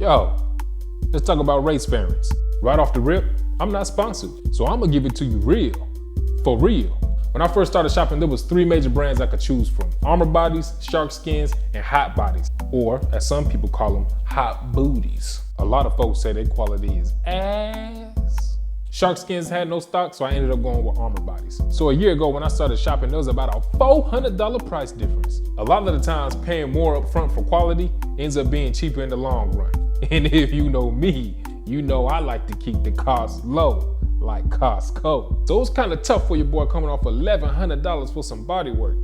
Yo, let's talk about race fairings. Right off the rip, I'm not sponsored, so I'm gonna give it to you real, for real. When I first started shopping, there was 3 major brands I could choose from: Armour bodies, shark skins, and hot bodies, or as some people call them, hot booties. A lot of folks say their quality is ass. Shark skins had no stock, so I ended up going with Armour bodies. So a year ago when I started shopping, there was about a $400 price difference. A lot of the times paying more up front for quality ends up being cheaper in the long run. And if you know me, you know I like to keep the costs low, like Costco. So it's kind of tough for your boy coming off $1,100 for some body work.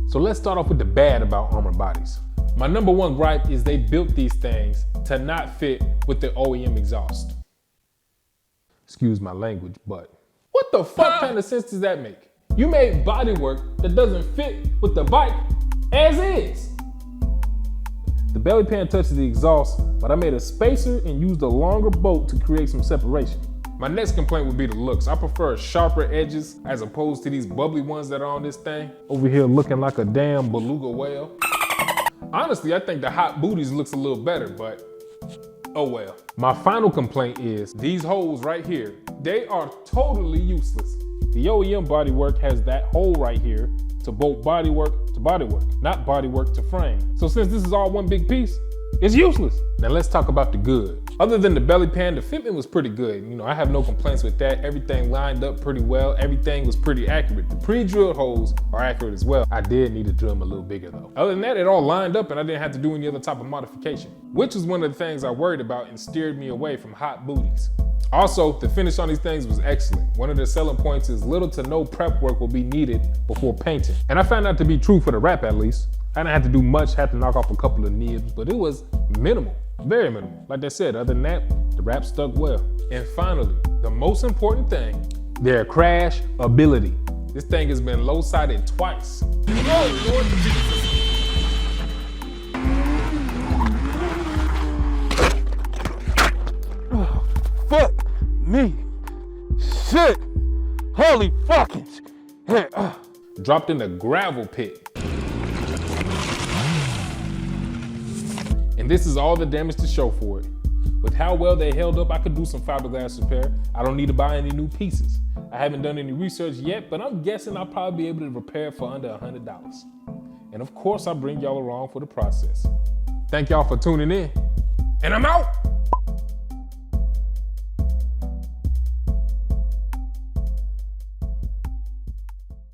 So let's start off with the bad about Armour bodies. My number one gripe is they built these things to not fit with the OEM exhaust. Excuse my language, but what the fuck kind of sense does that make? You made body work that doesn't fit with the bike as is. The belly pan touches the exhaust, but I made a spacer and used a longer bolt to create some separation. My next complaint would be the looks. I prefer sharper edges as opposed to these bubbly ones that are on this thing. Over here looking like a damn beluga whale. Honestly, I think the hot booties looks a little better, but oh well. My final complaint is these holes right here. They are totally useless. The OEM bodywork has that hole right here to bolt bodywork to bodywork, not bodywork to frame. So since this is all one big piece, it's useless. Now let's talk about the good. Other than the belly pan, the fitment was pretty good. You know, I have no complaints with that. Everything lined up pretty well. Everything was pretty accurate. The pre-drilled holes are accurate as well. I did need to drill them a little bigger though. Other than that, it all lined up and I didn't have to do any other type of modification, which was one of the things I worried about and steered me away from hot booties. Also, the finish on these things was excellent. One of the selling points is little to no prep work will be needed before painting. And I found that to be true for the wrap at least. I didn't have to do much, had to knock off a couple of nibs, but it was minimal, very minimal. Like I said, other than that, the wrap stuck well. And finally, the most important thing, their crash ability. This thing has been low-sided twice. Oh, Lord Jesus. Oh, fuck me. Shit. Holy fucking shit. Dropped in the gravel pit. And this is all the damage to show for it. With how well they held up, I could do some fiberglass repair. I don't need to buy any new pieces. I haven't done any research yet, but I'm guessing I'll probably be able to repair it for under $100. And of course, I bring y'all along for the process. Thank y'all for tuning in, and I'm out.